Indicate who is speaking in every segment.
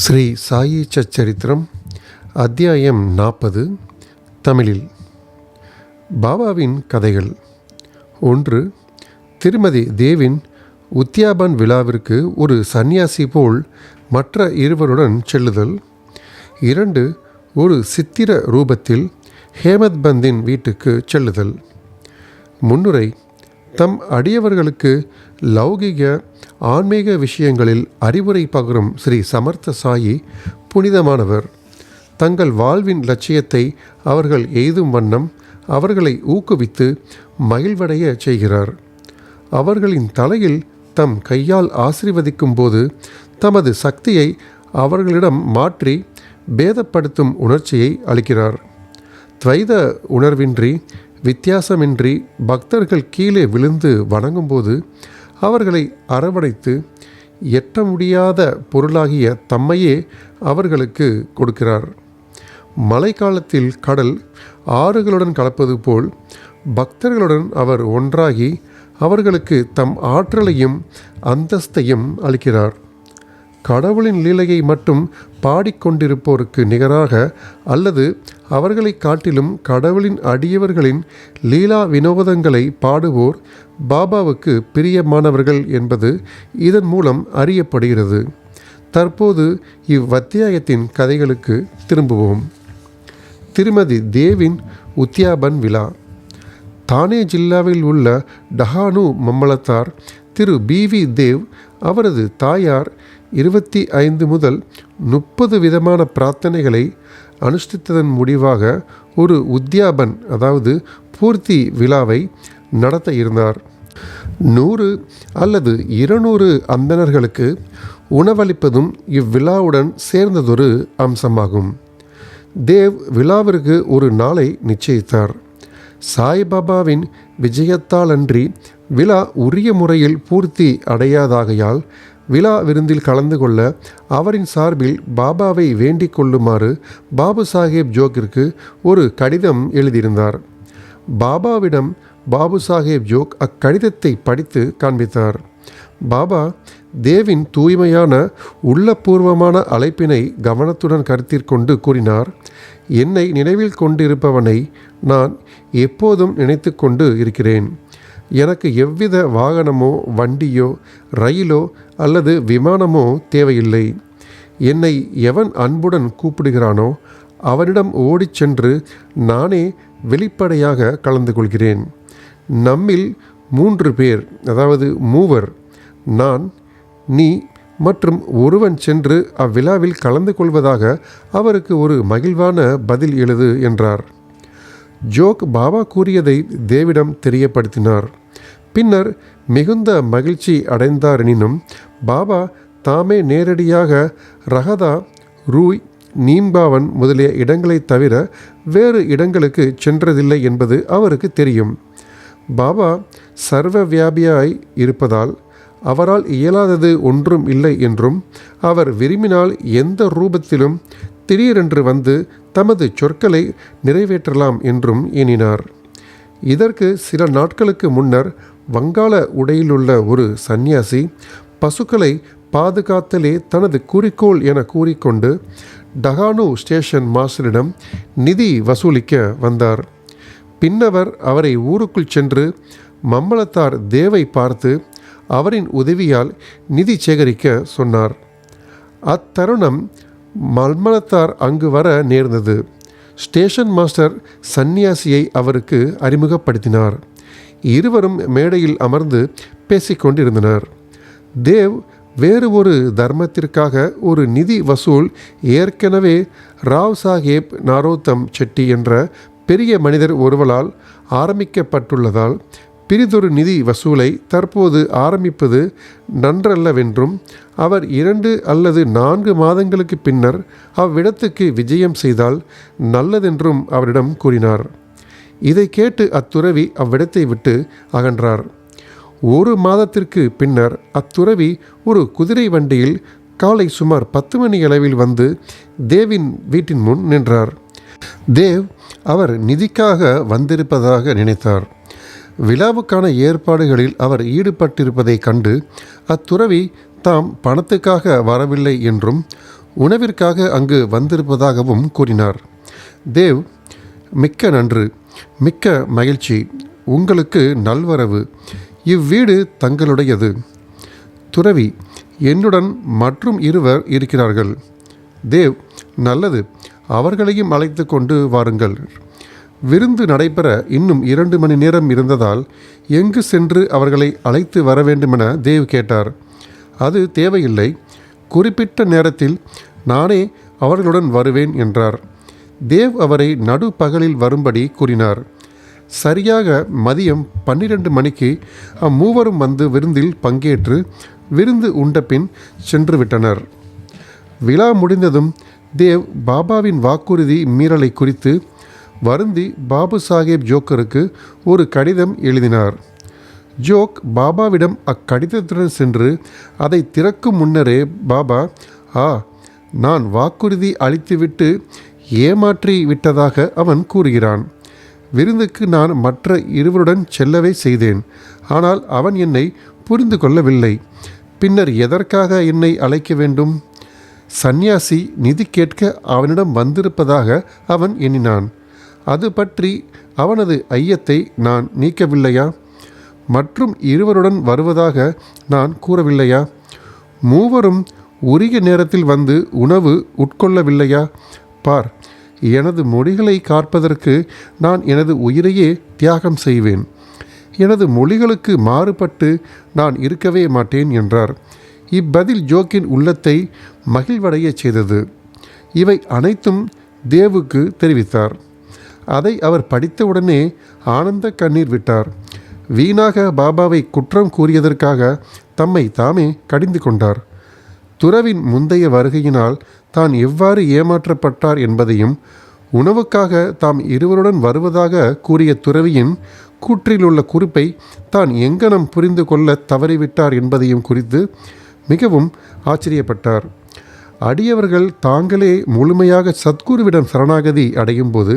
Speaker 1: ஸ்ரீ சாயி சச்சரித்திரம் அத்தியாயம் 40 தமிழில். பாபாவின் கதைகள். 1. திருமதி தேவின் உத்தியாபன் விழாவிற்கு ஒரு சந்நியாசி போல் மற்ற இருவருடன் செல்லுதல். 2. ஒரு சித்திர ரூபத்தில் ஹேமத் பந்தின் வீட்டுக்கு செல்லுதல். முன்னுரை. தம் அடியவர்களுக்கு லௌகிக ஆன்மீக விஷயங்களில் அறிவுரை பகரும் ஸ்ரீ சமர்த்த சாயி புனிதமானவர். தங்கள் வாழ்வின் லட்சியத்தை அவர்கள் எய்தும் வண்ணம் அவர்களை ஊக்குவித்து மகிழ்வடைய செய்கிறார். அவர்களின் தலையில் தம் கையால் ஆசீர்வதிக்கும் போது தமது சக்தியை அவர்களிடம் மாற்றி பேதப்படுத்தும் உணர்ச்சியை அளிக்கிறார். துவைத உணர்வின்றி வித்தியாசமின்றி பக்தர்கள் கீழே விழுந்து வணங்கும்போது அவர்களை அரவணைத்து எட்ட முடியாத பொருளாகிய தம்மையே அவர்களுக்கு கொடுக்கிறார். மழைக்காலத்தில் கடல் ஆறுகளுடன் கலப்பது போல் பக்தர்களுடன் அவர் ஒன்றாகி அவர்களுக்கு தம் ஆற்றலையும் அந்தஸ்தையும் அளிக்கிறார். கடவுளின் லீலையை மட்டும் பாடிக்கொண்டிருப்போருக்கு நிகராக அல்லது அவர்களை காட்டிலும் கடவுளின் அடியவர்களின் லீலா வினோதங்களை பாடுவோர் பாபாவுக்கு பிரியமானவர்கள் என்பது இதன் மூலம் அறியப்படுகிறது. தற்போது இவ்வத்தியாயத்தின் கதைகளுக்கு திரும்புவோம். திருமதி தேவின் உத்தியாபன் விழா. தானே ஜில்லாவில் உள்ள டஹானு மம்மலத்தார் திரு பி.வி. தேவ் அவரது தாயார் 25 முதல் 30 விதமான பிரார்த்தனைகளை அனுஷ்டித்ததன் முடிவாக ஒரு உத்தியாபன் அதாவது பூர்த்தி விழாவை நடத்த இருந்தார். 100 அல்லது 200 அந்தணர்களுக்கு உணவளிப்பதும் இவ்விழாவுடன் சேர்ந்ததொரு அம்சமாகும். தேவ் விழாவிற்கு ஒரு நாளை நிச்சயித்தார். சாய்பாபாவின் விஜயத்தால் அன்றி விழா உரிய முறையில் பூர்த்தி அடையாதாகையால் விழா விருந்தில் கலந்து கொள்ள அவரின் சார்பில் பாபாவை வேண்டிக் கொள்ளுமாறு பாபு சாஹேப் ஜோக்கிற்கு ஒரு கடிதம் எழுதியிருந்தார். பாபாவிடம் பாபு சாஹேப் ஜோக் அக்கடிதத்தை படித்து காண்பித்தார். பாபா தேவின் தூய்மையான உள்ளபூர்வமான அழைப்பினை கவனத்துடன் கருத்திற்கொண்டு கூறினார். என்னை நினைவில் கொண்டிருப்பவனை நான் எப்போதும் நினைத்து கொண்டு இருக்கிறேன். எனக்கு எவ்வித வாகனமோ வண்டியோ ரயிலோ அல்லது விமானமோ தேவையில்லை. என்னை எவன் அன்புடன் கூப்பிடுகிறானோ அவனிடம் ஓடிச் சென்று நானே வெளிப்படையாக கலந்து கொள்கிறேன். நம்மில் 3 பேர் அதாவது 3 நான், நீ மற்றும் ஒருவன் சென்று அவ்விழாவில் கலந்து கொள்வதாக அவருக்கு ஒரு மகிழ்வான பதில் எழுது என்றார். ஜோக் பாபா கூறியதை தேவிடம் தெரியப்படுத்தினார். பின்னர் மிகுந்த மகிழ்ச்சி அடைந்தாரெனினும் பாபா தாமே நேரடியாக ரஹதா, ரூய், நீம்பாவன் முதலிய இடங்களைத் தவிர வேறு இடங்களுக்கு சென்றதில்லை என்பது அவருக்கு தெரியும். பாபா சர்வ வியாபியாய் இருப்பதால் அவரால் இயலாதது ஒன்றும் இல்லை என்றும் அவர் விரும்பினால் எந்த ரூபத்திலும் திடீரென்று வந்து தமது சொற்களை நிறைவேற்றலாம் என்றும் எண்ணினார். இதற்கு சில நாட்களுக்கு முன்னர் வங்காள உடையிலுள்ள ஒரு சந்நியாசி பசுக்களை பாதுகாத்தலே தனது குறிக்கோள் என கூறிக்கொண்டு டஹானு ஸ்டேஷன் மாஸ்டரிடம் நிதி வசூலிக்க வந்தார். பின்னவர் அவரை ஊருக்குள் சென்று மம்மலத்தார் தேவை பார்த்து அவரின் உதவியால் நிதி சேகரிக்க சொன்னார். அத்தருணம் மம்மலத்தார் அங்கு வர நேர்ந்தது. ஸ்டேஷன் மாஸ்டர் சந்நியாசியை அவருக்கு அறிமுகப்படுத்தினார். இருவரும் மேடையில் அமர்ந்து பேசிக்கொண்டிருந்தனர். தேவ் வேறு ஒரு தர்மத்திற்காக ஒரு நிதி வசூல் ஏற்கனவே ராவ் சாஹேப் நாரோத்தம் செட்டி என்ற பெரிய மனிதர் ஒருவரால் ஆரம்பிக்கப்பட்டுள்ளதால் பிரிதொரு நிதி வசூலை தற்போது ஆரம்பிப்பது நன்றல்லவென்றும் அவர் 2 அல்லது 4 மாதங்களுக்கு பின்னர் அவ்விடத்துக்கு விஜயம் செய்தால் நல்லதென்றும் அவரிடம் கூறினார். இதை கேட்டு அத்துறவி அவ்விடத்தை விட்டு அகன்றார். 1 மாதத்திற்கு பின்னர் அத்துறவி ஒரு குதிரை வண்டியில் காலை சுமார் 10 மணி அளவில் வந்து தேவின் வீட்டின் முன் நின்றார். தேவ் அவர் நிதிக்காக வந்திருப்பதாக நினைத்தார். விழாவுக்கான ஏற்பாடுகளில் அவர் ஈடுபட்டிருப்பதை கண்டு அத்துறவி தாம் பணத்துக்காக வரவில்லை என்றும் உணவிற்காக அங்கு வந்திருப்பதாகவும் கூறினார். தேவ், மிக்க நன்று, மிக்க மகிழ்ச்சி, உங்களுக்கு நல்வரவு, இவ்வீடு தங்களுடையது. துறவி, என்னுடன் மற்றும் இருவர் இருக்கிறார்கள். தேவ், நல்லது, அவர்களையும் அழைத்து கொண்டு வாருங்கள். விருந்து நடைபெற இன்னும் 2 மணி நேரம் இருந்ததால் எங்கு சென்று அவர்களை அழைத்து வர வேண்டுமென தேவ் கேட்டார். அது தேவையில்லை, குறிப்பிட்ட நேரத்தில் நானே அவர்களுடன் வருவேன் என்றார். தேவ் அவரை நடுப்பகலில் வரும்படி கூறினார். சரியாக மதியம் 12 மணிக்கு அம்மூவரும் வந்து விருந்தில் பங்கேற்று விருந்து உண்ட பின் சென்று விட்டனர். விழா முடிந்ததும் தேவ் பாபாவின் வாக்குறுதி மீறலை குறித்து வருந்தி பாபு சாஹேப் ஜோக்கருக்கு ஒரு கடிதம் எழுதினார். ஜோக் பாபாவிடம் அக்கடிதத்துடன் சென்று அதை திறக்கும் முன்னரே பாபா, நான் வாக்குறுதி அளித்துவிட்டு ஏமாற்றி விட்டதாக அவன் கூறுகிறான். விருந்துக்கு நான் மற்ற இருவருடன் செல்லவே செய்தேன். ஆனால் அவன் என்னை புரிந்து கொள்ளவில்லை. பின்னர் எதற்காக என்னை அழைக்க வேண்டும்? சந்நியாசி நிதி கேட்க அவனிடம் வந்திருப்பதாக அவன் எண்ணினான். அது பற்றி அவனது ஐயத்தை நான் நீக்கவில்லையா? மற்றும் இருவருடன் வருவதாக நான் கூறவில்லையா? மூவரும் உரிய நேரத்தில் வந்து உணவு உட்கொள்ளவில்லையா? பார், எனது மொழிகளை காப்பதற்கு நான் எனது உயிரையே தியாகம் செய்வேன். எனது மொழிகளுக்கு மாறுபட்டு நான் இருக்கவே மாட்டேன் என்றார். இப்பதில் ஜோக்கின் உள்ளத்தை மகிழ்வடையச் செய்தது. இவை அனைத்தும் தேவுக்கு தெரிவித்தார். அதை அவர் படித்தவுடனே ஆனந்த கண்ணீர் விட்டார். வீணாக பாபாவை குற்றம் கூறியதற்காக தம்மை தாமே கடிந்து கொண்டார். துறவின் முந்தைய வருகையினால் தான் எவ்வாறு ஏமாற்றப்பட்டார் என்பதையும், உணவுக்காக தாம் இருவருடன் வருவதாக கூறிய துறவியின் கூற்றிலுள்ள குறிப்பை தான் எங்கனம் புரிந்து கொள்ள தவறிவிட்டார் என்பதையும் குறித்து மிகவும் ஆச்சரியப்பட்டார். அடியவர்கள் தாங்களே முழுமையாக சத்குருவிடம் சரணாகதி அடையும் போது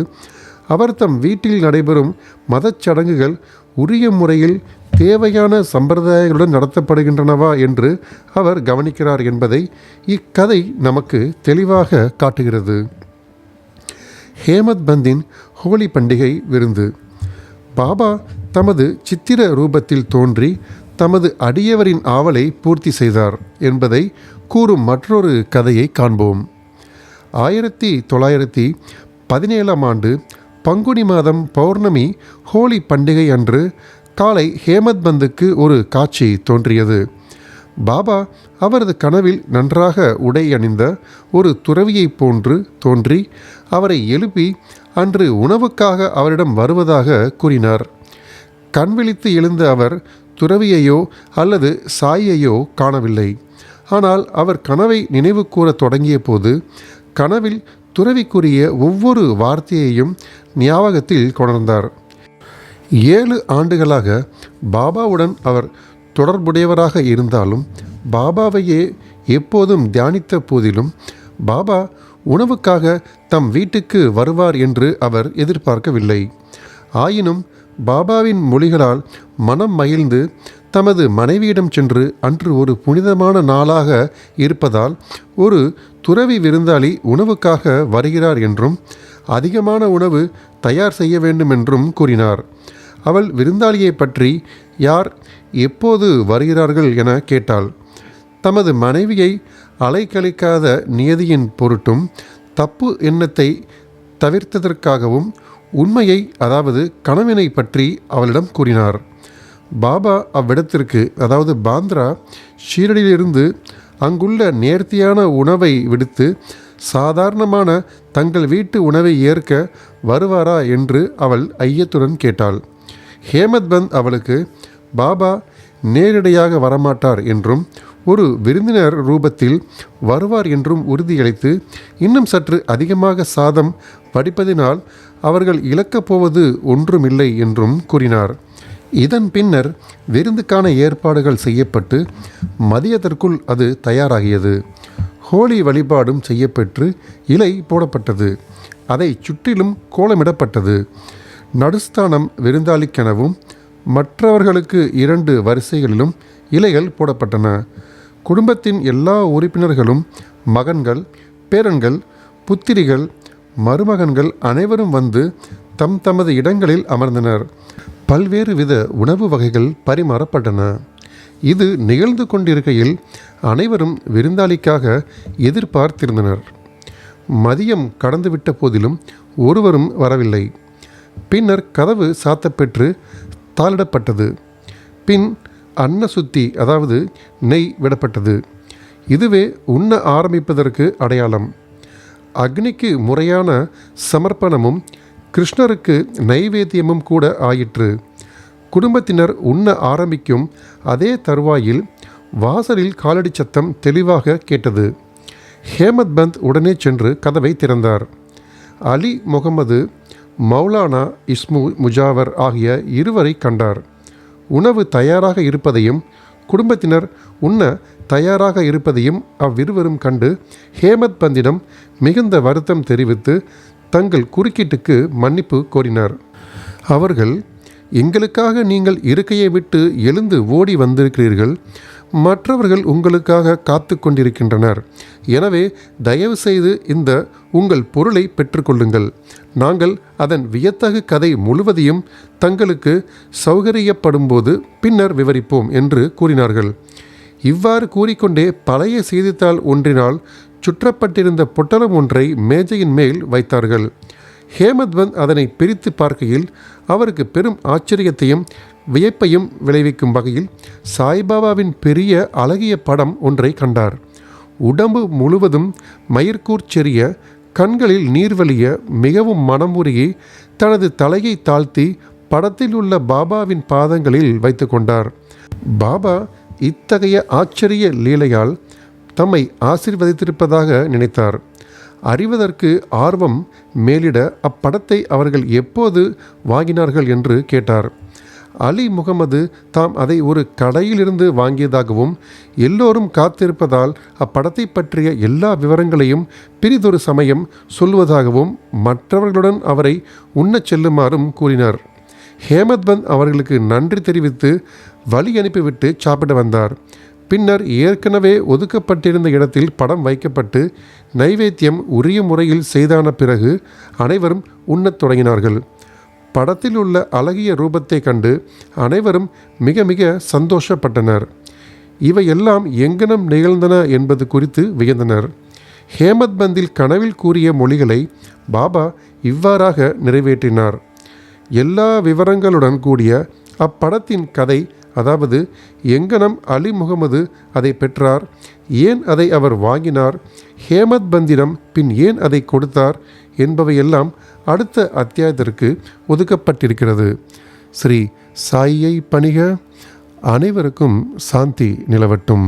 Speaker 1: அவர் தம் வீட்டில் நடைபெறும் மதச்சடங்குகள் உரிய முறையில் தேவையான சம்பிரதாயங்களுடன் நடத்தப்படுகின்றனவா என்று அவர் கவனிக்கிறார் என்பதை இக்கதை நமக்கு தெளிவாக காட்டுகிறது. ஹேமத் பந்தின் ஹோலி பண்டிகை விருந்து. பாபா தமது சித்திர ரூபத்தில் தோன்றி தமது அடியவரின் ஆவலை பூர்த்தி செய்தார் என்பதை கூறும் மற்றொரு கதையை காண்போம். 1917ஆம் ஆண்டு பங்குனி மாதம் பௌர்ணமி ஹோலி பண்டிகை அன்று காலை ஹேமத் பந்துக்கு ஒரு காட்சி தோன்றியது. பாபா அவரது கனவில் நன்றாக உடை அணிந்த ஒரு துறவியைப் போன்று தோன்றி அவரை எழுப்பி அன்று உணவுக்காக அவரிடம் வருவதாக கூறினார். கண்விழித்து எழுந்த அவர் துறவியையோ அல்லது சாயையோ காணவில்லை. ஆனால் அவர் கனவை நினைவு கூற தொடங்கிய போது கனவில் துறவிக்குரிய ஒவ்வொரு வார்த்தையையும் ஞாபகத்தில் கொணர்ந்தார். 7 ஆண்டுகளாக பாபாவுடன் அவர் தொடர்புடையவராக இருந்தாலும் பாபாவையே எப்போதும் தியானித்த போதிலும் பாபா உணவுக்காக தம் வீட்டுக்கு வருவார் என்று அவர் எதிர்பார்க்கவில்லை. ஆயினும் பாபாவின் மொழிகளால் மனம் மகிழ்ந்து தமது மனைவியிடம் சென்று அன்று ஒரு புனிதமான நாளாக இருப்பதால் ஒரு துறவி விருந்தாளி உணவுக்காக வருகிறார் என்றும் அதிகமான உணவு தயார் செய்ய வேண்டும் என்றும் கூறினார். அவள் விருந்தாளியை பற்றி யார் எப்போது வருகிறார்கள் என கேட்டாள். தமது மனைவியை அலைக்கழிக்காத நியதியின் பொருட்டும் தப்பு எண்ணத்தை தவிர்த்ததற்காகவும் உண்மையை, அதாவது கனவினை பற்றி அவளிடம் கூறினார். பாபா அவ்விடத்திற்கு, அதாவது பாந்த்ரா ஷீரடியிலிருந்து அங்குள்ள நேர்த்தியான உணவை விடுத்து சாதாரணமான தங்கள் வீட்டு உணவை ஏற்க வருவாரா என்று அவள் ஐயத்துடன் கேட்டாள். ஹேமத் பந்த் அவளுக்கு பாபா நேரடியாக வரமாட்டார் என்றும் ஒரு விருந்தினர் ரூபத்தில் வருவார் என்றும் உறுதியளித்து இன்னும் சற்று அதிகமாக சாதம் வடிப்பதினால் அவர்கள் இழக்கப் போவது ஒன்றுமில்லை என்றும் கூறினார். இதன் பின்னர் விருந்துக்கான ஏற்பாடுகள் செய்யப்பட்டு மதியத்திற்குள் அது தயாராகியது. ஹோலி வழிபாடும் செய்யப்பெற்று இலை போடப்பட்டது. அதை சுற்றிலும் கோலமிடப்பட்டது. நடுஸ்தானம் விருந்தாளிக்கெனவும் மற்றவர்களுக்கு 2 வரிசைகளிலும் இலைகள் போடப்பட்டன. குடும்பத்தின் எல்லா உறுப்பினர்களும், மகன்கள், பேரன்கள், புத்திரிகள், மருமகன்கள் அனைவரும் வந்து தமது இடங்களில் அமர்ந்தனர். பல்வேறு வித உணவு வகைகள் பரிமாறப்பட்டன. இது நிகழ்ந்து கொண்டிருக்கையில் அனைவரும் விருந்தாளிக்காக எதிர்பார்த்திருந்தனர். மதியம் கடந்துவிட்ட போதிலும் ஒருவரும் வரவில்லை. பின்னர் கதவு சாத்தப்பெற்று தாளிடப்பட்டது. பின் அன்னசுத்தி, அதாவது நெய் விடப்பட்டது. இதுவே உண்ண ஆரம்பிப்பதற்கு அடையாளம். அக்னிக்கு முறையான சமர்ப்பணமும் கிருஷ்ணருக்கு நைவேத்தியமும் கூட ஆயிற்று. குடும்பத்தினர் உண்ண ஆரம்பிக்கும் அதே தருவாயில் வாசலில் காலடி சத்தம் தெளிவாக கேட்டது. ஹேமத் பந்த் உடனே சென்று கதவை திறந்தார். அலி முகமது, மௌலானா இஸ்மு முஜாவர் ஆகிய இருவரை கண்டார். உணவு தயாராக இருப்பதையும் குடும்பத்தினர் உண்ண தயாராக இருப்பதையும் அவ்விருவரும் கண்டு ஹேமத் பந்திடம் மிகுந்த வருத்தம் தெரிவித்து தங்கள் குறுக்கீட்டுக்கு மன்னிப்பு கோரினார். அவர்கள், எங்களுக்காக நீங்கள் இருக்கையை விட்டு எழுந்து ஓடி வந்திருக்கிறீர்கள். மற்றவர்கள் உங்களுக்காக காத்து கொண்டிருக்கின்றனர். எனவே தயவு செய்து இந்த உங்கள் பொருளை பெற்றுக்கொள்ளுங்கள். நாங்கள் அதன் வியத்தகு கதை முழுவதையும் தங்களுக்கு சௌகரியப்படும்போது பின்னர் விவரிப்போம் என்று கூறினார்கள். இவ்வாறு கூறிக்கொண்டே பழைய செய்தித்தாள் ஒன்றினால் சுற்றப்பட்டிருந்த பொட்டலம் ஒன்றை மேஜையின் மேல் வைத்தார்கள். ஹேமத் பந்த் அதனை பிரித்து பார்க்கையில் அவருக்கு பெரும் ஆச்சரியத்தையும் வியப்பையும் விளைவிக்கும் வகையில் சாய்பாபாவின் பெரிய அழகிய படம் ஒன்றை கண்டார். உடம்பு முழுவதும் மயிர்கூர்ச்செறிய, கண்களில் நீர்வழிய, மிகவும் மனமுருகி தனது தலையை தாழ்த்தி படத்தில் உள்ள பாபாவின் பாதங்களில் வைத்து கொண்டார். பாபா இத்தகைய ஆச்சரிய லீலையால் தம்மை ஆசீர்வதித்திருப்பதாக நினைத்தார். அறிவதற்கு ஆர்வம் மேலிட அப்படத்தை அவர்கள் எப்போது வாங்கினார்கள் என்று கேட்டார். அலி முகமது தாம் அதை ஒரு கடையிலிருந்து வாங்கியதாகவும் எல்லோரும் காத்திருப்பதால் அப்படத்தை பற்றிய எல்லா விவரங்களையும் பிரிதொரு சமயம் சொல்வதாகவும் மற்றவர்களுடன் அவரை உண்ணச் செல்லுமாறும் கூறினார். ஹேமத் பந்த் அவர்களுக்கு நன்றி தெரிவித்து வழி அனுப்பிவிட்டு சாப்பிட வந்தார். பின்னர் ஏற்கனவே ஒதுக்கப்பட்டிருந்த இடத்தில் படம் வைக்கப்பட்டு நைவேத்தியம் உரிய முறையில் செய்தான பிறகு அனைவரும் உண்ணத் தொடங்கினார்கள். படத்தில் உள்ள அழகிய ரூபத்தை கண்டு அனைவரும் மிக மிக சந்தோஷப்பட்டனர். இவையெல்லாம் எங்கனம் நிகழ்ந்தன என்பது குறித்து வியந்தனர். ஹேமத் பந்தில் கனவில் கூறிய மொழிகளை பாபா இவ்வாறாக நிறைவேற்றினார். எல்லா விவரங்களுடன் கூடிய அப்படத்தின் கதை, அதாவது எங்கனம் அலி முகமது அதை பெற்றார், ஏன் அதை அவர் வாங்கினார், ஹேமத் பந்திடம் பின் ஏன் அதை கொடுத்தார் என்பவையெல்லாம் அடுத்த அத்தியாயத்திற்கு ஒதுக்கப்பட்டிருக்கிறது. ஸ்ரீ சாயியை பணிக. அனைவருக்கும் சாந்தி நிலவட்டும்.